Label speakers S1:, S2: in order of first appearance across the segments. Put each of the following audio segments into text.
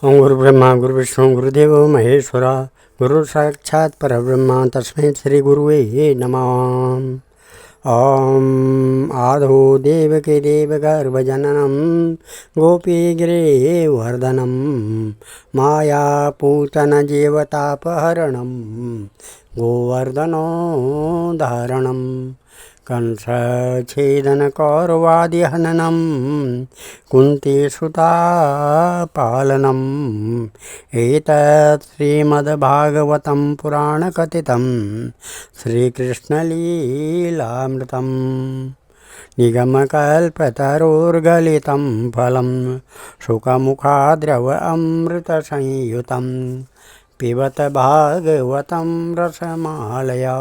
S1: ओं गुरु ब्रह्मा गुरु विष्णु गुरुदेव महेश्वरा गुरु साक्षात् परब्रह्मा तस्मै श्री गुरुवे नमः। ओम आदौ देवकी देवगर्भजननं गोपीगिरिवर्धनं मायापूतनजीवतापहरणं गोवर्धनोद्धारणं कंसच्छेदनकौरवादिहननं कुन्तीसुतापालनम् एतत् श्रीमद्भागवतं पुराणकथितं श्रीकृष्णलीलामृतम् निगमकल्पतरोर्गलितं फलं शुकमुखाद्रव अमृतसंयुतं पिबत भागवतं रसमालया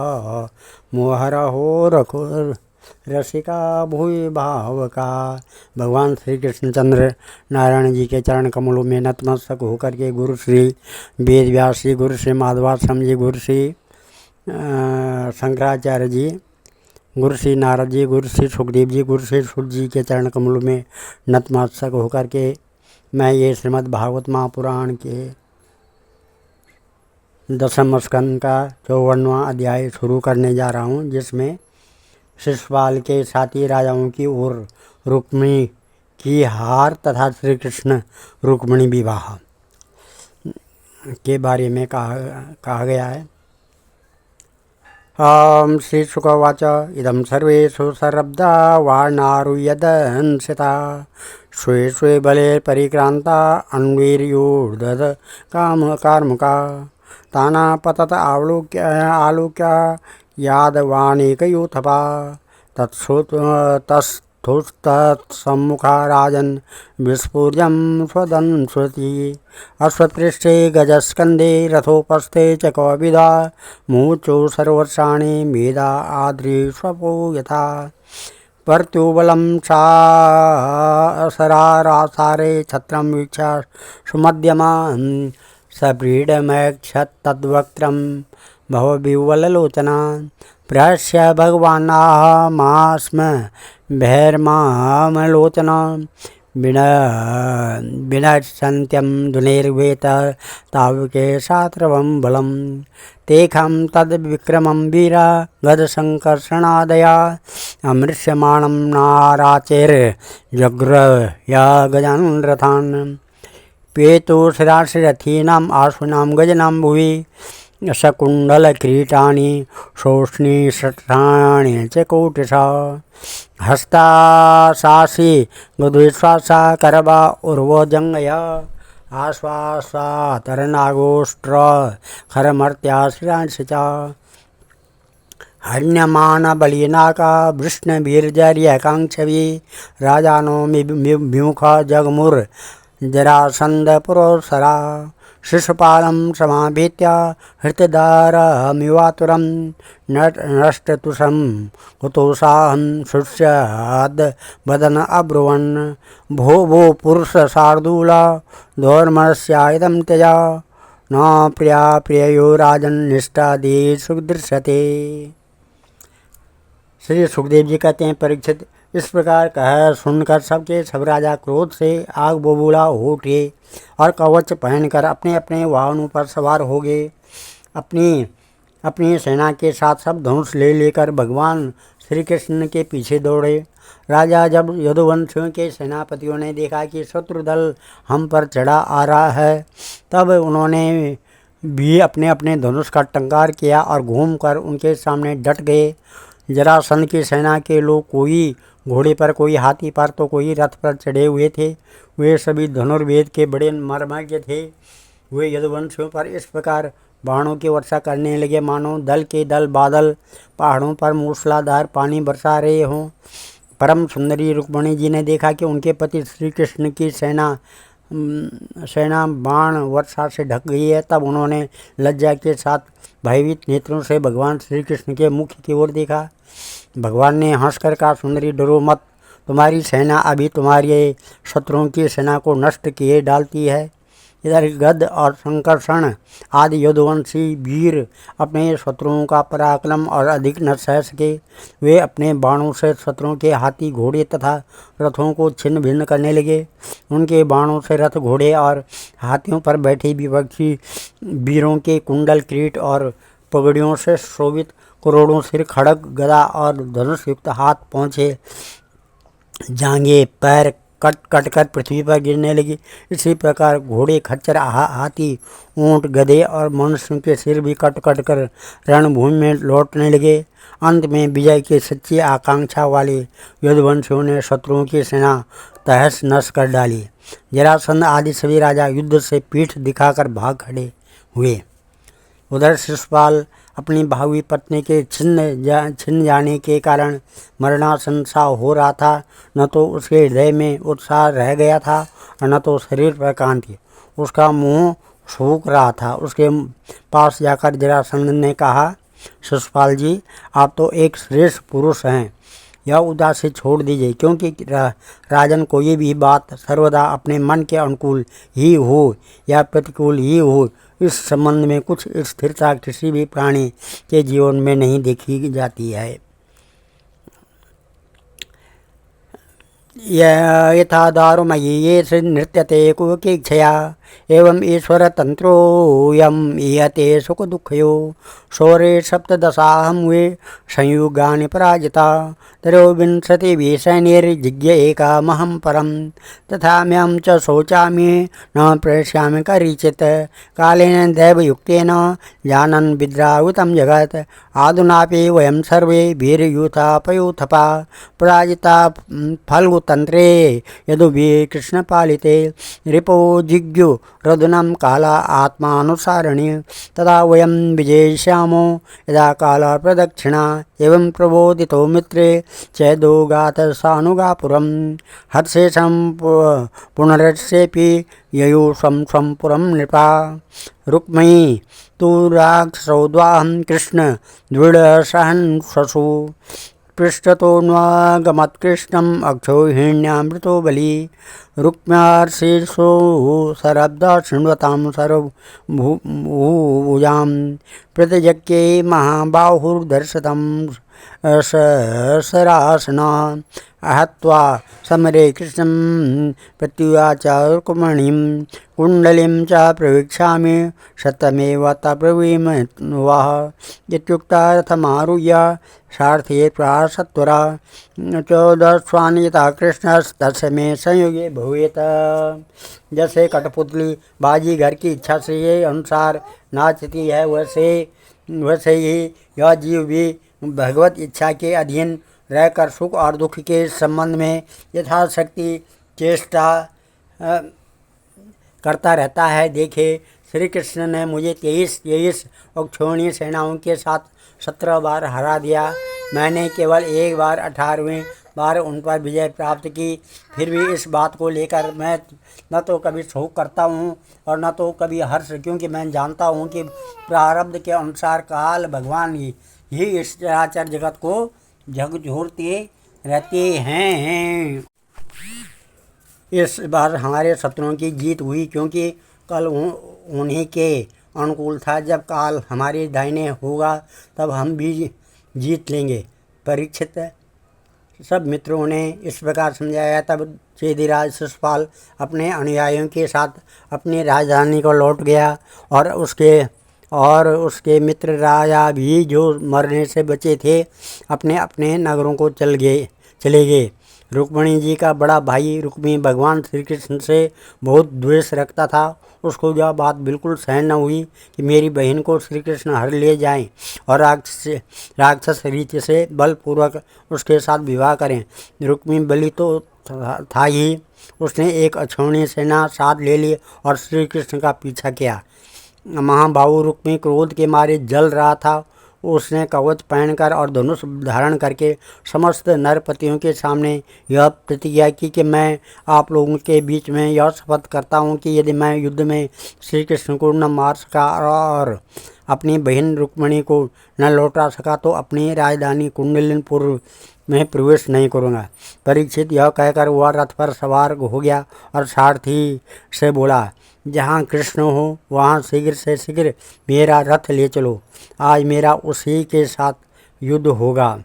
S1: मुहरहो रसिका भूय भावका। भगवान श्री कृष्णचंद्र नारायण जी के चरण कमलों में नतमस्तक होकर के गुरु श्री वेद व्यास जी, गुरु श्री माधवाश्रम जी, गुरु श्री शंकराचार्य जी, गुरु श्री नारद जी, गुरु श्री सुखदेव जी, गुरु श्री सूत जी के चरण कमलों में नतमस्तक होकर के मैं ये श्रीमद् भागवत महापुराण के 10वें स्कंद का 54वां अध्याय शुरू करने जा रहा हूँ, जिसमें शिशुपाल के साथी राजाओं की ओर रुक्मिणी की हार तथा श्री कृष्ण रुक्मिणी विवाह के बारे में कहा गया है। ओम श्री शुकवाच इदं सर्वेषु सरब्धा वार्णारुयदंसिता स्वे स्वे बले परिक्रांता अन्वीर्योर्दध कार्मुका ताना पतत आलोक्य यादवानेकयूथपा तत्सुतस्तत्सम्मुखा राजन् विस्फुर्यं स्वदंस्वती अश्वपृष्ठे गजस्कन्धे रथोपस्थे च कौविदा मूर्चो सर्वर्षाणि मेधा आद्रीष्वपो यथा पर्त्युबलं सरारासारे छत्रं वीक्षा सुमध्यमा सप्रीडमैक्षतद्वक्त्रं भवविह्वललोचना प्रहस्य भगवानाह मास्म भैर्मामलोचना विनश्यन्त्यं धुनिर्वेत तावके सात्रवं बलं तेखं तद्विक्रमं वीरा गजसङ्कर्षणादया अमृष्यमाणं नाराचेर्जग्रया गजान् रथान् पेतो शिराशिरथीनाम् आश्विनां गजनां भुवि सकुण्डलकिरीटानि शोष्णीषठाणि च कोटिशा हस्ताशासि गद्विश्वासा करवा उर्वोजङ्गया आश्वासा तरनागोष्ट्र खरमर्त्याश्रियांसि च हन्यमानबलिनाका वृष्णवीर्जर्यकाङ्क्षवी राजानो विमुखा जगमुर् जरासन्धपुरोत्सरा शिशुपालं समाभीत्य हृतदारमिवातुरं नष्टतुषं कुतोषाहं शुष्याद्वदन अब्रुवन् भो भो पुरुषशार्दूला धौर्मस्याइदं त्यजा न प्रिया प्रियो राजन्निष्ठादि सुदृश्यते। श्री सुखदेव जी कहते हैं, परीक्षित इस प्रकार कह सुनकर सबके सब राजा क्रोध से आग बबूला हो उठे और कवच पहनकर अपने अपने वाहनों पर सवार हो गए। अपनी अपनी सेना के साथ सब धनुष ले लेकर भगवान श्री कृष्ण के पीछे दौड़े। राजा जब यदुवंशियों के सेनापतियों ने देखा कि शत्रु दल हम पर चढ़ा आ रहा है, तब उन्होंने भी अपने अपने धनुष का टंकार किया और घूमकर उनके सामने डट गए। जरासंध की सेना के लोग कोई घोड़े पर, कोई हाथी पर, तो कोई रथ पर चढ़े हुए थे। वे सभी धनुर्वेद के बड़े मर्मज्ञ थे। वे यदुवंशियों पर इस प्रकार बाणों की वर्षा करने लगे मानो दल के दल बादल पहाड़ों पर मूसलाधार पानी बरसा रहे हों। परम सुंदरी रुक्मिणी जी ने देखा कि उनके पति श्री कृष्ण की सेना बाण वर्षा से ढक गई है। तब उन्होंने लज्जा के साथ भयभीत नेत्रों से भगवान श्री कृष्ण के मुख की ओर देखा। भगवान ने हंसकर कहा, सुंदरी डरो मत, तुम्हारी सेना अभी तुम्हारे शत्रुओं की सेना को नष्ट किए डालती है। इधर गद और संकर्षण आदि यदुवंशी वीर अपने शत्रुओं का पराक्रम और अधिक न सह सके। वे अपने बाणों से शत्रुओं के हाथी घोड़े तथा रथों को छिन्न भिन्न करने लगे। उनके बाणों से रथ घोड़े और हाथियों पर बैठे विपक्षी वीरों के कुंडल किरीट और पगड़ियों से शोभित करोड़ों सिर खड़ग गदा और धनुष युक्त हाथ पहुँचे जांघें पैर कट कट कर पृथ्वी पर गिरने लगी। इसी प्रकार घोड़े खच्चर हाथी ऊंट गधे और मनुष्यों के सिर भी कट कट कर रणभूमि में लौटने लगे। अंत में विजय की सच्ची आकांक्षा वाले यदुवंशियों ने शत्रुओं की सेना तहस नस कर डाली। जरासंध आदि सभी राजा युद्ध से पीठ दिखाकर भाग खड़े हुए। उधर शिशुपाल अपनी भावी पत्नी के छिन्न जाने के कारण मरणासन सा हो रहा था। न तो उसके हृदय में उत्साह रह गया था और न तो शरीर पर कांति। उसका मुंह सूख रहा था। उसके पास जाकर जरासंध ने कहा, शिशुपाल जी, आप तो एक श्रेष्ठ पुरुष हैं। यह उदासी छोड़ दीजिए, क्योंकि राजन कोई भी बात सर्वदा अपने मन के अनुकूल ही हो या प्रतिकूल ही हो, इस संबंध में कुछ स्थिरता किसी भी प्राणी के जीवन में नहीं देखी जाती है। यथा दारुमयी ये नृत्यते कुकीक्षया एवं ईश्वर तंत्रोऽयं ईयते सुख दुःखयो शौरे सप्तदशाहं वे संयुगानि पराजिता त्रयोविंशतिभिः सैन्यैर्जिज्ञ एकामहं परं तथाम्यहं च शोचामि न प्रेष्यामि करीचित् कालेन दैवयुक्तेन जानन् विद्रावितं जगत् आधुनापि वयं सर्वे वीरयूथा पयोथपा पराजिता फल्गुतन्त्रे यदुभिः कृष्णपालिते रिपो जिज्ञु रदुनं काला आत्मानुसारिणी तदा वयं विजेष्यामो यदा काला प्रदक्षिणा एवं प्रबोधितो मित्रे चैदोगात सानुगापुरं हर्षेशं पुनरस्येऽपि ययौ स्वं स्वं पुरं नृपा रुक्मयी तु राक्षसौद्वाहं कृष्ण दृढसहनशशु पृष्ठतोऽन्वागमत्कृष्णम् अक्षौहिण्यामृतो बली रुक्म्यार्षीर्षो शरब्दा शृण्वतां सर्वभुजां प्रतिजज्ञे महाबाहुर्दर्शतं सरासना आहत्वा समरे कृष्णं प्रत्युवाच रुक्मिणीं कुण्डलीं च प्रवीक्षामि शतमेव तब्रवीम वः इत्युक्ता रथमारुह्य सारथी प्रासत्वरा 14 यथा कृष्णस्तस्य मे संयुगे भवेत। जैसे कठपुतली बाजीगर की इच्छा से ये अनुसार नाचती है, वैसे ही यह जीव भी भगवत इच्छा के अधीन रहकर सुख और दुख के संबंध में यथाशक्ति चेष्टा करता रहता है। देखे, श्री कृष्ण ने मुझे 23 अक्षौहिणी सेनाओं के साथ 17 बार हरा दिया। मैंने केवल एक बार 18वें बार उन पर विजय प्राप्त की। फिर भी इस बात को लेकर मैं न तो कभी शोक करता हूँ और न तो कभी हर्ष, क्योंकि मैं जानता हूँ कि प्रारब्ध के अनुसार काल भगवान ही इस चराचर जगत को झकझोरते रहते हैं। इस बार हमारे शत्रुओं की जीत हुई, क्योंकि कल उन्हीं के अनुकूल था। जब काल हमारे दाहिने होगा तब हम भी जीत लेंगे। परीक्षित सब मित्रों ने इस प्रकार समझाया। तब चेदिराज शिशुपाल अपने अनुयायियों के साथ अपनी राजधानी को लौट गया और उसके मित्र राजा भी जो मरने से बचे थे अपने अपने नगरों को चले गए। रुक्मिणी जी का बड़ा भाई रुक्मी भगवान श्री कृष्ण से बहुत द्वेष रखता था। उसको यह बात बिल्कुल सहन न हुई कि मेरी बहन को श्री कृष्ण हर ले जाएं और राक्षस रीति से बलपूर्वक उसके साथ विवाह करें। रुक्मी बलि तो था ही, उसने एक अक्षौहिणी सेना साथ ले ली और श्री कृष्ण का पीछा किया। महाबाहु रुक्मी क्रोध के मारे जल रहा था। उसने कवच पहनकर और धनुष धारण करके समस्त नरपतियों के सामने यह प्रतिज्ञा की कि मैं आप लोगों के बीच में यह शपथ करता हूँ कि यदि मैं युद्ध में श्री कृष्ण को न मार सका और अपनी बहन रुक्मिणी को न लौटा सका तो अपनी राजधानी कुंडलिनपुर मैं प्रवेश नहीं करूँगा। परीक्षित यह कहकर वह रथ पर सवार हो गया और सारथी से बोला, जहाँ कृष्ण हो वहाँ शीघ्र से शीघ्र मेरा रथ ले चलो, आज मेरा उसी के साथ युद्ध होगा।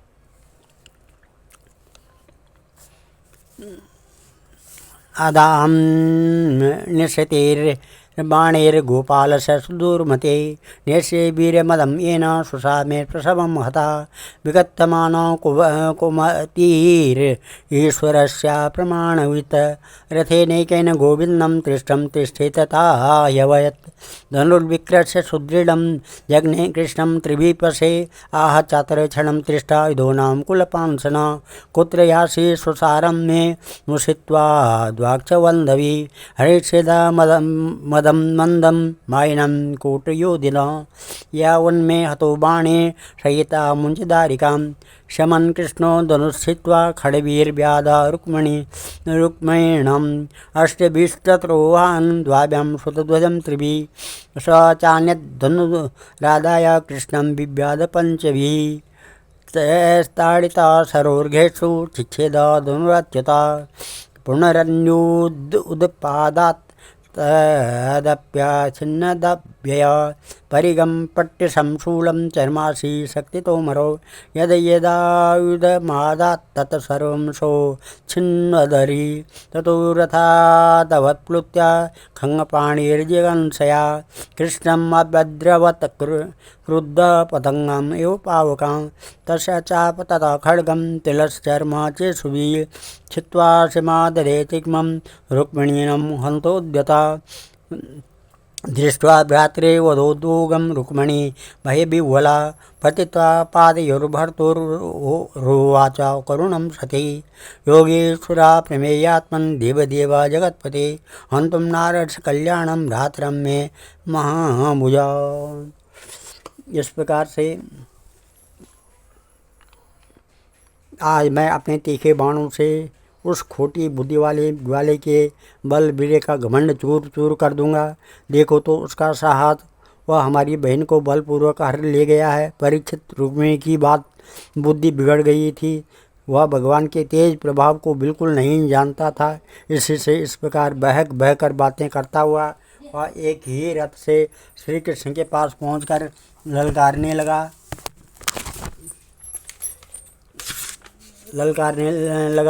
S1: अदाहं निश्चितैर्बाणैर्गोपालस्य सुदूरमते नेष्ये वीर्यमदं येन सुषामे प्रसवं हता विगत्यमानो कुमतीर्ईश्वरस्य प्रमाणवित् रथेनैकेन गोविन्दं तिष्ठं तिष्ठेत ताह्यवयत् धनुर्विक्रस्य सुदृढं जग्ने कृष्णं त्रिभिपशे आह चातुर्क्षणं तिष्ठा विधूनां कुलपांसना कुत्र यासि सुसारं मे मुषित्वा द्वाक्षवन्धवी हरिषेदा मदं मन्दं मायिनं कूटयोधिना या उन्मे हतो बाणे शयिता मुञ्चदारिकां शमन् कृष्णो धनुश्चित्वा खड्गवीर्व्याधा रुक्मिणीम् अष्टभिस्तत्रोहान् द्वाभ्यां सुतध्वजं त्रिभिः स चान्यद्धनुराधाय कृष्णं बिव्याध पञ्चभिः ताडिता सरोर्घेषु चिच्छेद धनुरच्युता पुनरन्योदुत्पादात् तदप्यछिन्नदभ्यय परिगं पट्टशंशूलं चर्मासि शक्तितोमरो यद यदायुधमादात् तत् सर्वं सो छिन्नदरी ततो रथादवत्प्लुत्य खङ्गपाणिर्जिगंसया कृष्णम् अभद्रवत् क्रुद्धपतङ्गम् एव पावकां तस्य चाप तथा खड्गं तिलश्चर्मा चेषुभिः छित्त्वा सीमादरे तिग्मं रुक्मिणीनं हन्तोद्यता दृष्ट्वा भ्रात्रे वधोद्योगं रुक्मिणी भयविह्वला पतित्वा पादयोर्भर्तुरुवाच करुणं सती योगेश्वरा प्रमेयात्मन् देवदेव जगत्पते हन्तुं नारद कल्याणं भ्रातरं मे महाभुजा। इस प्रकार से आज मैं अपने तीखे बाणों से उस खोटी बुद्धि वाले के बल बीरे का घमंड चूर चूर कर दूंगा। देखो तो उसका साहस, वह हमारी बहन को बलपूर्वक हर ले गया है। परीक्षित रुक्मिणी की बात बुद्धि बिगड़ गई थी, वह भगवान के तेज प्रभाव को बिल्कुल नहीं जानता था। इसी से इस प्रकार बहकर बातें करता हुआ वह एक ही रथ से श्री कृष्ण के पास पहुंचकर ललकारने लगा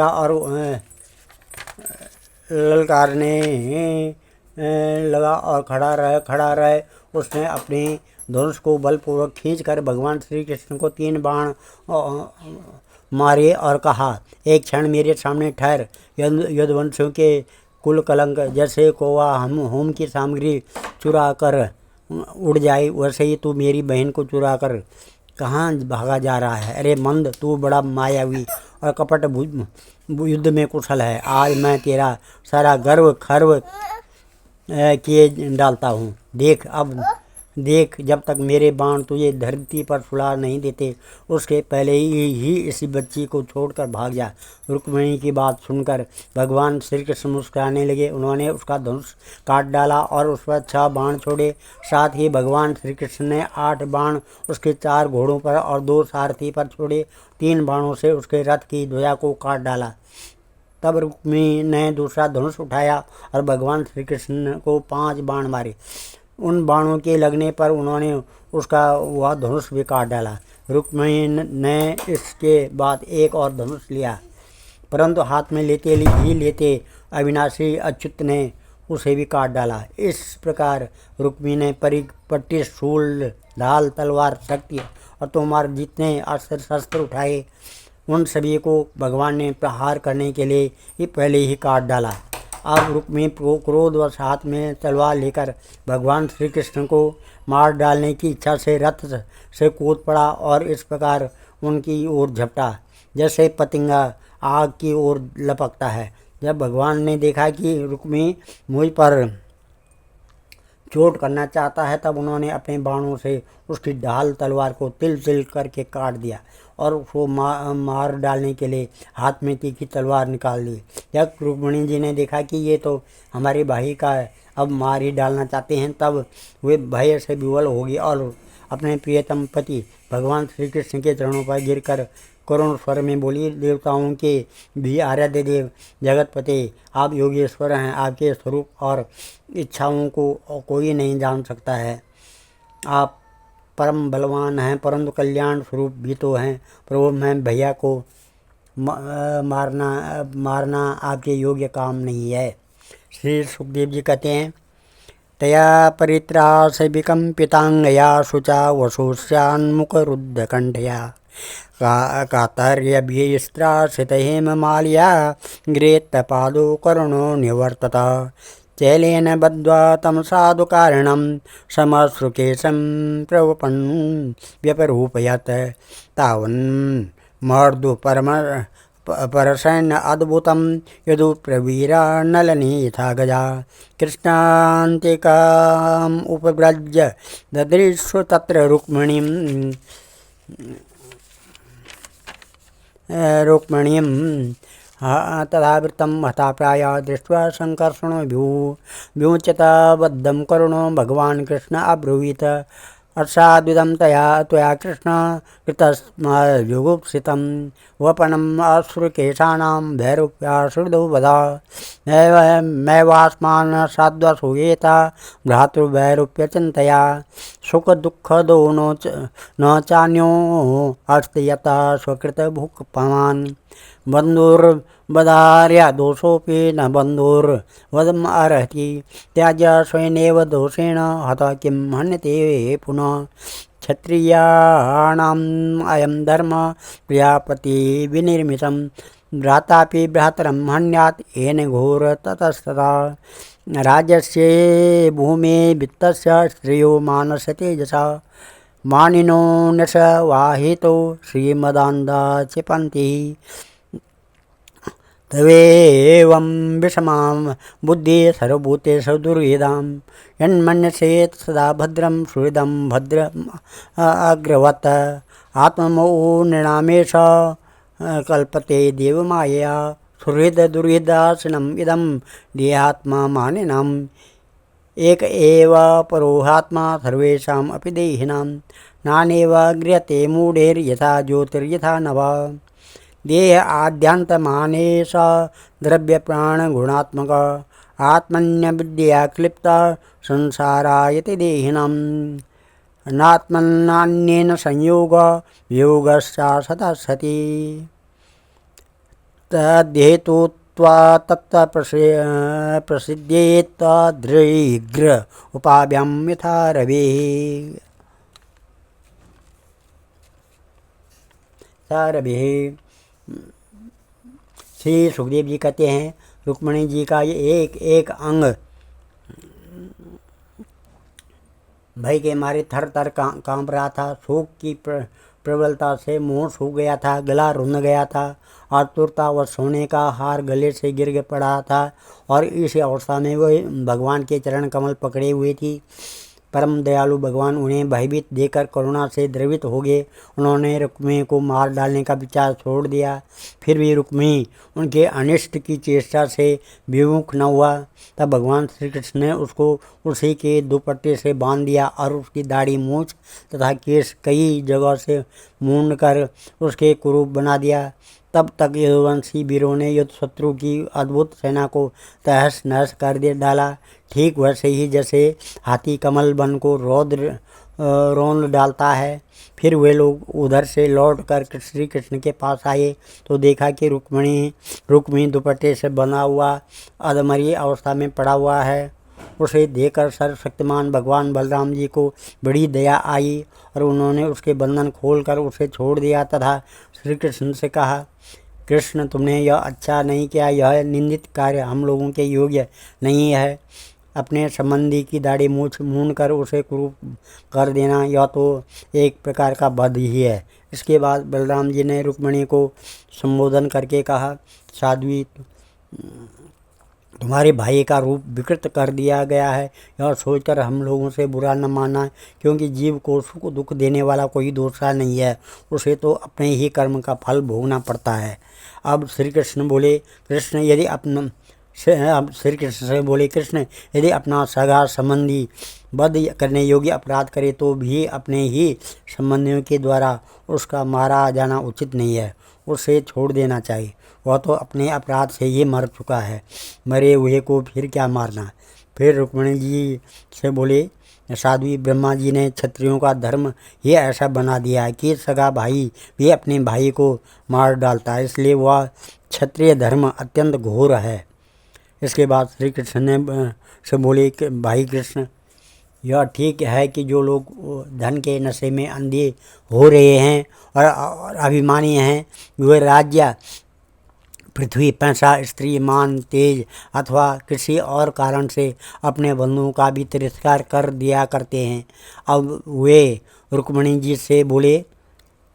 S1: और खड़ा रहे। उसने अपनी धनुष को बलपूर्वक खींचकर भगवान श्री कृष्ण को 3 बाण मारे और कहा, एक क्षण मेरे सामने ठहर। यदुवंशियों के कुल कलंक जैसे कौवा होम की सामग्री चुरा कर उड़ जाए, वैसे ही तू मेरी बहन को चुरा कर कहाँ भागा जा रहा है। अरे मंद, तू बड़ा मायावी और कपट युद्ध में कुशल है। आज मैं तेरा सारा गर्व खर्व किए डालता हूँ। देख जब तक मेरे बाण तुझे धरती पर सुला नहीं देते, उसके पहले ही इसी बच्ची को छोड़कर भाग जा। रुक्मिणी की बात सुनकर भगवान श्री कृष्ण मुस्कुराने लगे। उन्होंने उसका धनुष काट डाला और उस पर 6 बाण छोड़े। साथ ही भगवान श्री कृष्ण ने 8 बाण उसके 4 घोड़ों पर और 2 सारथी पर छोड़े। 3 बाणों से उसके रथ की ध्वजा को काट डाला। तब रुक्मिणी ने दूसरा धनुष उठाया और भगवान श्री कृष्ण को 5 बाण मारे। उन बाणों के लगने पर उन्होंने उसका वह धनुष भी काट डाला। रुक्मिणी ने इसके बाद एक और धनुष लिया, परंतु हाथ में लेते अविनाशी अच्युत ने उसे भी काट डाला। इस प्रकार रुक्मिणी ने परिपट्टी, शूल, ढाल, तलवार, शक्ति और तोमर जितने अस्त्र शस्त्र उठाए, उन सभी को भगवान ने प्रहार करने के लिए ही पहले ही काट डाला। अब रुक्मिणी क्रोधवश हाथ में तलवार लेकर भगवान श्री कृष्ण को मार डालने की इच्छा से रथ से कूद पड़ा और इस प्रकार उनकी ओर झपटा, जैसे पतंगा आग की ओर लपकता है। जब भगवान ने देखा कि रुक्मिणी मुझ पर चोट करना चाहता है, तब उन्होंने अपने बाणों से उसकी ढाल तलवार को तिल तिल करके काट दिया और उसको मार डालने के लिए हाथ में तीखी तलवार निकाल ली। जब रुक्मिणी जी ने देखा कि ये तो हमारे भाई का अब मार ही डालना चाहते हैं, तब वे भय से विवल हो गई और अपने प्रियतम पति भगवान श्री कृष्ण के चरणों पर गिरकर करुण स्वर में बोली, देवताओं के भी आराध्य देव जगतपते, आप योगेश्वर हैं। आपके स्वरूप और इच्छाओं को कोई नहीं जान सकता है। आप परम बलवान हैं, परंतु कल्याण स्वरूप भी तो हैं। प्रभु, मैं भैया को मारना आपके योग्य काम नहीं है। श्री सुखदेव जी कहते हैं, तया परित्रास विकम्पितांगया शुचा वशोष्यान्मुखरुद्धकण्ठया कातर्यभिस्त्रासित हेममाल्या ग्रेत्तपादो करुणो निवर्तत चैलेन बद्ध्वा तं साधुकारणं समश्रुकेशं प्रवपन् व्यपरूपयत् तावन्मर्दु परसैन्य अद्भुतं यदु प्रवीरा नलनी यथा गजा कृष्णान्तिकाम् उपव्रज्य ददृशु तत्र रुक्मिणीं तदावृत्तं हता प्राया दृष्ट्वा संकर्षणो व्युच्यतबद्धं करुणो भगवान् कृष्ण अब्रवीत्, असाद्विदं त्वया कृष्ण कृतस्मजुगुप्सितं वपनम् अश्रुकेशानां भैरूप्याश्रुदो वदा मैवास्मान् साध्वसूयेत भ्रातृभैरूप्यचिन्तया सुखदुःखदो न चान्यो अस्ति यतः स्वकृतभुक्पमान् बन्धुर्वधार्य दोषोऽपि न बन्धुर्वधम् अर्हति त्याज्य स्वयमेव दोषेण हतः किं हन्यते पुनः क्षत्रियाणाम् अयं धर्म प्रियापति विनिर्मितं भ्रातापि भ्रातरं हन्यात् येन घोर ततस्तदा राज्यस्य भूमे वित्तस्य श्रेयो मानस्य तेजसा मानिनो नशवाहितो श्रीमदान्धा क्षिपन्ति तवेवं विषमां बुद्धि सर्वभूतेषु दुर्विदां यन्मन्यसेत् सदा भद्रं सुहृदं भद्रम् अग्रवत् आत्ममोहो नृणामेष कल्पते देवमायया सुहृद दुर्हृदासनम् इदं देहात्मा मानिनाम् एक एव परोहात्मा सर्वेषाम् अपि देहिनां नानेव गृह्यते मूढैर्यथा ज्योतिर्यथा नवा देह आद्यांतमानेश द्रव्य प्राण गुणात्मक आत्मन्यविद्या क्लिप्त संसारायति देहिनां नात्मन्नान्येन संयोग वियोगश्च सदा सति तद्धेतुत्वा तत्र प्रसिद्धेत तद्रीघ्र उपाभ्यां यथा रविः। श्री सुखदेव जी कहते हैं, रुक्मिणी जी का ये एक एक अंग भय के मारे थर थर कांप रहा था। शोक की प्रबलता से मुंह सूख गया था, गला रुंध गया था, आतुरता व सोने का हार गले से गिर पड़ा था और इस अवस्था में वह भगवान के चरण कमल पकड़े हुए थी। परम दयालु भगवान उन्हें भयभीत देकर करुणा से द्रवित हो गए। उन्होंने रुक्मिणी को मार डालने का विचार छोड़ दिया। फिर भी रुक्मिणी उनके अनिष्ट की चेष्टा से विमुख न हुआ। तब भगवान श्री कृष्ण ने उसको उसी के दुपट्टे से बांध दिया और उसकी दाढ़ी मूछ तथा केश कई जगह से मूंड कर उसके कुरूप बना दिया। तब तक यदुवंशी वीरों ने युद्ध शत्रु की अद्भुत सेना को तहस नहस कर दे डाला। ठीक वैसे ही जैसे हाथी कमल वन को रौंद डालता है। फिर वे लोग उधर से लौट कर श्री कृष्ण के पास आए तो देखा कि रुक्मिणी दुपट्टे से बना हुआ अधमरी अवस्था में पड़ा हुआ है। उसे देखकर सर्वशक्तिमान भगवान बलराम जी को बड़ी दया आई और उन्होंने उसके बंधन खोलकर उसे छोड़ दिया तथा श्री कृष्ण से कहा, कृष्ण, तुमने यह अच्छा नहीं किया। यह निंदित कार्य हम लोगों के योग्य नहीं है। अपने संबंधी की दाढ़ी मूछ मूंड कर उसे कुरूप कर देना यह तो एक प्रकार का वध ही है। इसके बाद बलराम जी ने रुक्मिणी को संबोधन करके कहा, साध्वी, तुम्हारे भाई का रूप विकृत कर दिया गया है। यह सोचकर हम लोगों से बुरा न मानना, क्योंकि जीव को सुख दुख देने वाला कोई दूसरा नहीं है। उसे तो अपने ही कर्म का फल भोगना पड़ता है। अब श्री कृष्ण बोले, कृष्ण, यदि अपना अब श्री कृष्ण से बोले, कृष्ण यदि अपना सगा संबंधी वध करने योग्य अपराध करे तो भी अपने ही संबंधियों के द्वारा उसका मारा जाना उचित नहीं है, उसे छोड़ देना चाहिए। वह तो अपने अपराध से ही मर चुका है, मरे हुए को फिर क्या मारना। फिर रुक्मिणी जी से बोले, साध्वी ब्रह्मा जी ने क्षत्रियों का धर्म ही ऐसा बना दिया है कि सगा भाई भी अपने भाई को मार डालता है, इसलिए वह क्षत्रिय धर्म अत्यंत घोर है। इसके बाद श्री कृष्ण ने से बोले कि भाई कृष्ण, यह ठीक है कि जो लोग धन के नशे में अंधे हो रहे हैं और अभिमानी हैं, वे राज्य, पृथ्वी, पैसा, स्त्री, मान, तेज अथवा किसी और कारण से अपने बंधुओं का भी तिरस्कार कर दिया करते हैं। अब वे रुक्मिणी जी से बोले,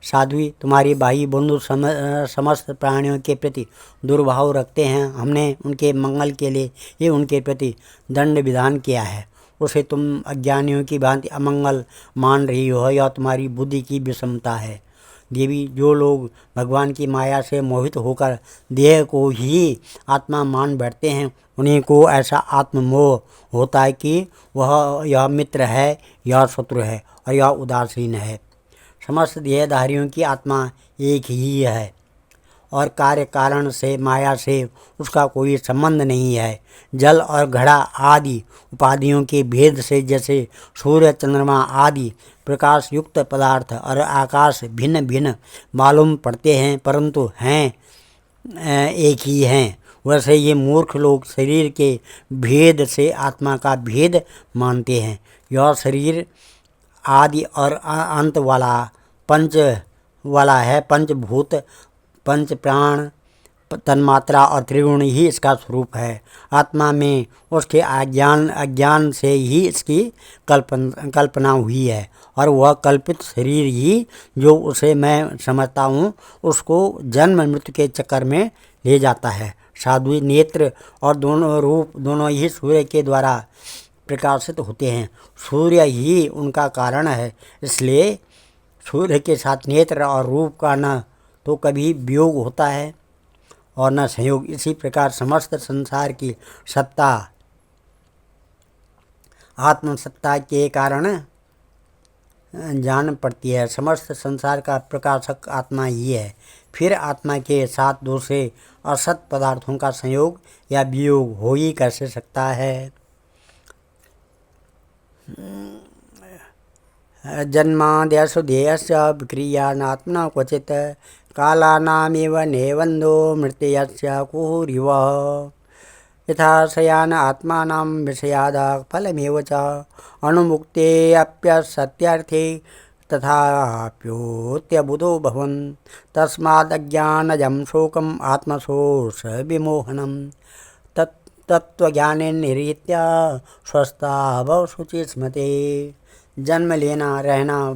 S1: साध्वी तुम्हारे भाई बंधु समस्त प्राणियों के प्रति दुर्भाव रखते हैं। हमने उनके मंगल के लिए ही उनके प्रति दंड विधान किया है। उसे तुम अज्ञानियों की भांति अमंगल मान रही हो, यह तुम्हारी बुद्धि की विषमता है। देवी, जो लोग भगवान की माया से मोहित होकर देह को ही आत्मा मान बैठते हैं, उन्हीं को ऐसा आत्ममोह होता है कि वह यह मित्र है, यह शत्रु है और यह उदासीन है। समस्त देहधारियों की आत्मा एक ही है और कार्य कारण से माया से उसका कोई संबंध नहीं है। जल और घड़ा आदि उपाधियों के भेद से जैसे सूर्य, चंद्रमा आदि प्रकाश युक्त पदार्थ और आकाश भिन्न भिन्न मालूम पड़ते हैं, परंतु हैं एक ही हैं, वैसे ये मूर्ख लोग शरीर के भेद से आत्मा का भेद मानते हैं। यह शरीर आदि और अंत वाला है। पंचभूत, पंच प्राण, तन्मात्रा और त्रिगुण ही इसका स्वरूप है। आत्मा में उसके अज्ञान से ही इसकी कल्पना हुई है और वह कल्पित शरीर ही जो उसे मैं समझता हूँ उसको जन्म मृत्यु के चक्कर में ले जाता है। साध्वी, नेत्र और दोनों रूप दोनों ही सूर्य के द्वारा प्रकाशित होते हैं। सूर्य ही उनका कारण है, इसलिए सूर्य के साथ नेत्र और रूप का न तो कभी वियोग होता है और न संयोग। इसी प्रकार समस्त संसार की सत्ता आत्मसत्ता के कारण जान पड़ती है। समस्त संसार का प्रकाशक आत्मा ही है। फिर आत्मा के साथ दूसरे असत पदार्थों का संयोग या वियोग हो ही कैसे सकता है। जन्माद्यसु देयस्य विक्रियानात्मना क्वचित् कालानामेव नैवन्दो मृत्यस्य कुहुरिव यथा शयान आत्मानां विषयादाः फलमेव च अणुमुक्तेऽप्यसत्यार्थे तथाप्योऽत्यबुधो भवन् तस्मादज्ञानजं शोकम् आत्मशोषविमोहनं तत्त्वज्ञानेन निरीत्य स्वस्था भव शुचि स्मते। जन्म लेना, रहना,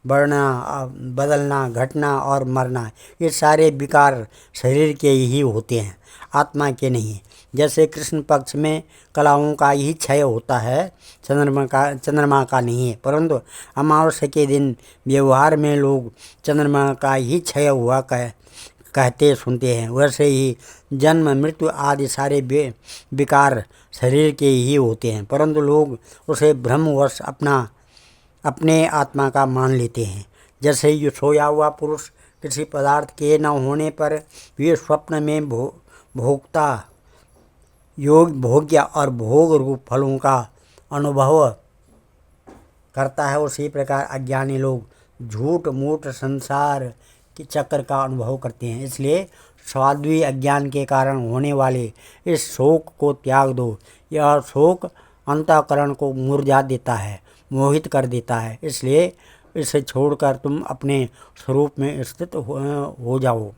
S1: बढ़ना, बदलना, घटना और मरना, ये सारे विकार शरीर के ही होते हैं, आत्मा के नहीं। जैसे कृष्ण पक्ष में कलाओं का ही क्षय होता है, चंद्रमा का नहीं है, परंतु अमावस्या के दिन व्यवहार में लोग चंद्रमा का ही क्षय हुआ कहते सुनते हैं। वैसे ही जन्म मृत्यु आदि सारे विकार शरीर के ही होते हैं, परंतु लोग उसे भ्रमवश अपने आत्मा का मान लेते हैं। जैसे ये सोया हुआ पुरुष किसी पदार्थ के न होने पर वे स्वप्न में भोक्ता भोग्य और भोग रूप फलों का अनुभव करता है, उसी प्रकार अज्ञानी लोग झूठ मूठ संसार के चक्र का अनुभव करते हैं। इसलिए साध्वी, अज्ञान के कारण होने वाले इस शोक को त्याग दो। यह शोक अंतःकरण को मुरझा देता है, मोहित कर देता है, इसलिए इसे छोड़कर तुम अपने स्वरूप में स्थित हो जाओ।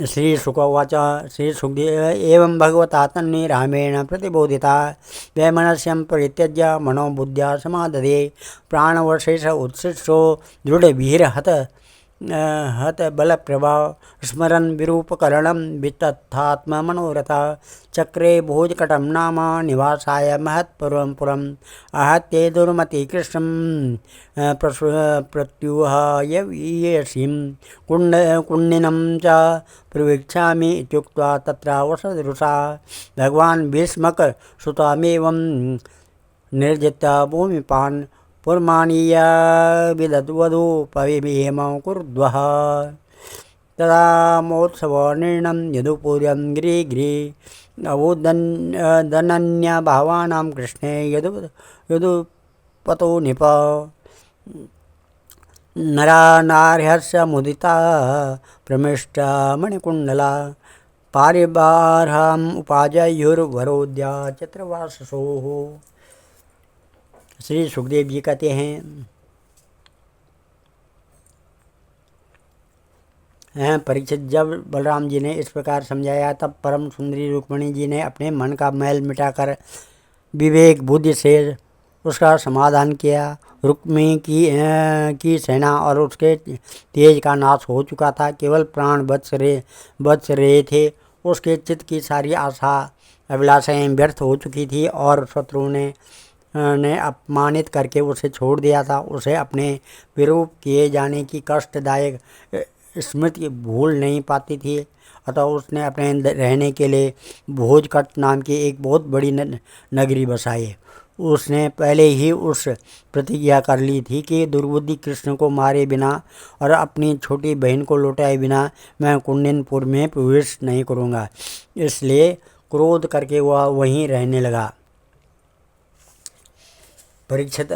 S1: श्री शुकवाच। श्री सुखदेव एवं भगवता तन्ने रामेण प्रतिबोधिता वैमनस्यं परित्यज्य मनोबुद्ध्या समादधे प्राणवशेष उत्सृष्टो दृढ़वीरहत हत बल प्रभाव स्मरन् विरूपकरणं वितथात्म मनोरथा चक्रे भोजकटं नाम निवासाय महत्पुरं पुरम् आहत्ये दुर्मति कृष्णं प्रत्युहाय वीयसीं कुण्डिनं च प्रवीक्षामि इत्युक्त्वा तत्र वसदृशा भगवान् भीष्मक सुतामेवं निर्जित्य भूमिपान् पुरमानीय विदद्वधूपविहेम कुर्ध्वः तदा मोत्सवनिर्णं यदुपूर्यं गिरिगिरि अवोदन्यभावानां कृष्णे यदुपतो निप नरा नार्यस्य मुदिता प्रमिष्ट मणिकुण्डला पारिबारहम् उपाजयुर्वरोद्या चित्रवाससोः। श्री सुखदेव जी कहते हैं, परीक्षित, जब बलराम जी ने इस प्रकार समझाया तब परम सुंदरी रुक्मिणी जी ने अपने मन का मैल मिटाकर विवेक बुद्धि से उसका समाधान किया। रुक्मिणी की सेना और उसके तेज का नाश हो चुका था, केवल प्राण बच रहे थे। उसके चित्त की सारी आशा अभिलाषाएं व्यर्थ हो चुकी थी और शत्रुओं ने अपमानित करके उसे छोड़ दिया था। उसे अपने विरूप किए जाने की कष्टदायक स्मृति भूल नहीं पाती थी। अतः उसने अपने रहने के लिए भोजकट नाम की एक बहुत बड़ी नगरी बसाई। उसने पहले ही उस प्रतिज्ञा कर ली थी कि दुर्बुद्धि कृष्ण को मारे बिना और अपनी छोटी बहन को लौटाए बिना मैं कुंडिनपुर में प्रवेश नहीं करूँगा। इसलिए क्रोध करके वह वहीं रहने लगा। परीक्षित,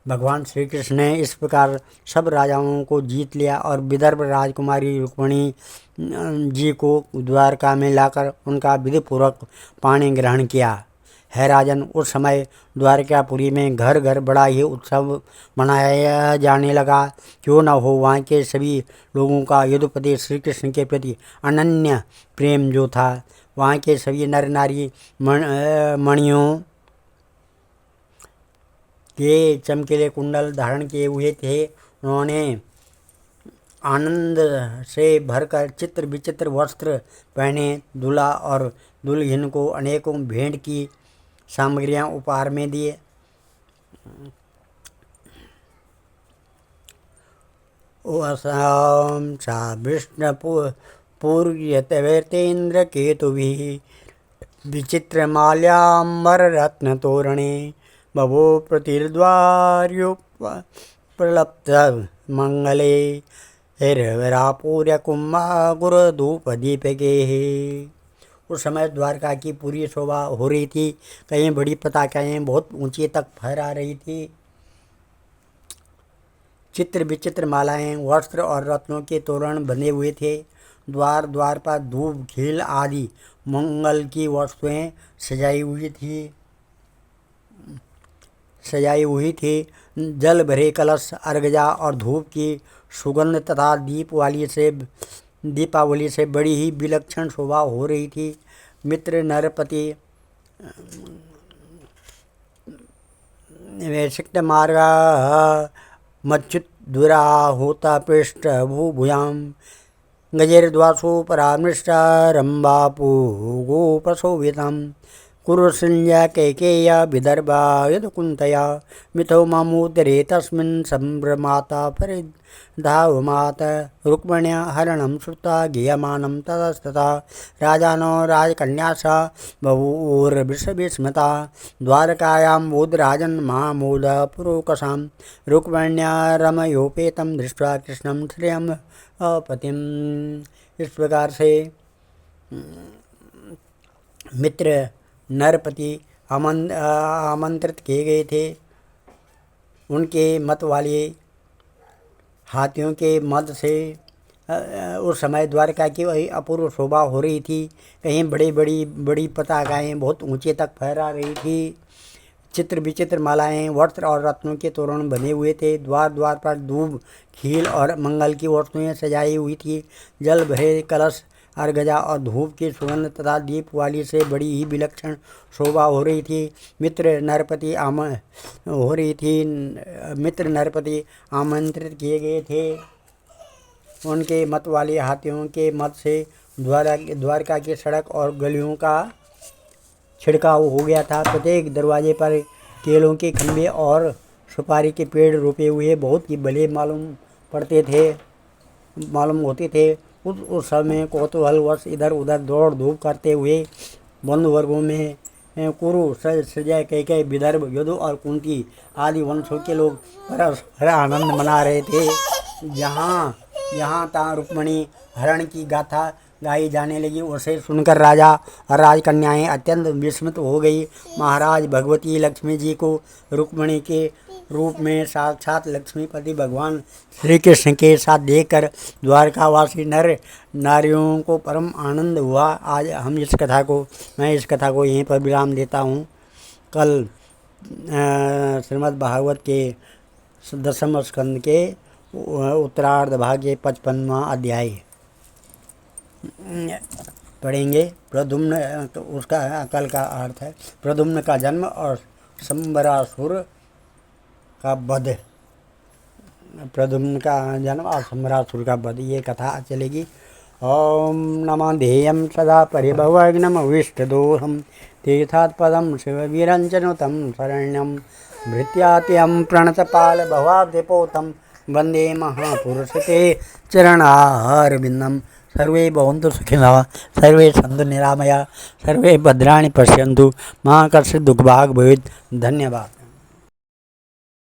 S1: भगवान श्री कृष्ण ने इस प्रकार सब राजाओं को जीत लिया और विदर्भ राजकुमारी रुक्मिणी जी को द्वारका में लाकर उनका विधिपूर्वक पाणी ग्रहण किया। है राजन, उस समय द्वारकापुरी में घर घर बड़ा ही उत्सव मनाया जाने लगा। क्यों न हो, वहाँ के सभी लोगों का यदुपति श्री कृष्ण के प्रति अनन्य प्रेम जो था। वहाँ के सभी नर नारी मणियों के चमकीले कुंडल धारण किए हुए थे। उन्होंने आनंद से भरकर चित्र विचित्र वस्त्र पहने दूल्हा और दुल्हन को अनेकों भेंट की सामग्रियां उपहार में दिए। वसां सा विष्णुपूर्यतवेतेन्द्र केतुभिः विचित्रमाल्याम्बररत्नतोरणे बभो प्रतिर्द्वार्युपलप्त मंगले हिरवरापूर्य कुम्भागुरधूपदीपके। उस समय द्वारका की पूरी शोभा हो रही थी। कहीं बड़ी पताकाएं बहुत ऊंची तक फहरा रही थी। चित्र विचित्र मालाएं, वस्त्र और रत्नों के तोरण बने हुए थे। द्वार द्वार पर धूप, घील आदि मंगल की वस्तुएं सजाई हुई थी। जल भरे कलश, अर्घजा और धूप की सुगंध तथा दीपावली से बड़ी ही विलक्षण शोभा हो रही थी। मित्र नरपति वैशिष्ट मार्गा मच्युत दुरा होता पृष्ठ भूभुयां गजैर्द्वासो परामृष्ट रंबापू गोपशोभितम् कुरुसंज्ञा कैकेय्या विदर्भा यदुकुन्तया मिथो मामुदरे तस्मिन् सम्भ्रमाता परिधावमात। रुक्मिण्या हरणं श्रुत्वा गीयमानं ततस्तथा राजानो राजकन्यासा बभूवुर्विस्मिता। द्वारकायां बोधराजन् महामोदः पुरोकसां रुक्मिण्या रमयोपेतं दृष्ट्वा कृष्णं श्रियं पतिम्। इस प्रकार से मित्र नरपति आमंत्रित किए गए थे। उनके मत वाले हाथियों के मद से उस समय द्वारका की वही अपूर्व शोभा हो रही थी। कहीं बड़ी पताकाएं बहुत ऊंचे तक फहरा रही थी। चित्र विचित्र मालाएं, वस्त्र और रत्नों के तोरण बने हुए थे। द्वार द्वार पर दूब, खील और मंगल की वस्तुएं सजाई हुई थी। जल भरे कलश, अर्गजा और धूप की सुगंध तथा दीप वाली से बड़ी ही विलक्षण शोभा हो रही थी। मित्र नरपति आमंत्रित किए गए थे। उनके मत वाले हाथियों के मत से द्वारका की सड़क और गलियों का छिड़काव हो गया था। प्रत्येक दरवाजे पर केलों के खंभे और सुपारी के पेड़ रोपे हुए बहुत ही भले मालूम होते थे। उस समय कौतूहलवश इधर उधर दौड़ धूप करते हुए बंधु वर्गों में कुरु, सृजय, कैकेयी, विदर्भ, यदु और कुंती आदि वंशों के लोग परस्पर आनंद मना रहे थे। जहाँ तहाँ रुक्मिणी हरण की गाथा गाई जाने लगी। उसे सुनकर राजा और राजकन्याएं अत्यंत विस्मित हो गई। महाराज भगवती लक्ष्मी जी को रुक्मिणी के रूप में साक्षात लक्ष्मीपति भगवान श्री कृष्ण के साथ देखकर द्वारकावासी नर नारियों को परम आनंद हुआ। आज मैं इस कथा को यहीं पर विराम देता हूँ। कल श्रीमद् भागवत के 10वें स्कंद के उत्तरार्ध भाग के 55वां अध्याय पढ़ेंगे। प्रद्युम्न, उसका कल का अर्थ है प्रद्युम्न का जन्म और संबरासुर का वध। प्रद्युम्न का जन्म और संबरासुर का वध, ये कथा चलेगी। ओम नमः ध्येयं सदा परिभवग्नमविष्टदोहं तीर्थात्पदं शिववीरञ्चनुतं शरण्यं भृत्यात्यं प्रणतपाल भवाब्धिपोतं वन्दे महापुरुषते चरणारविन्दं। सर्वे भवन्तु सुखिनः, सर्वे सन्तु निरामया, सर्वे भद्राणि पश्यन्तु, मा कश्चित् दुःखभाग् भवेत्। धन्यवाद।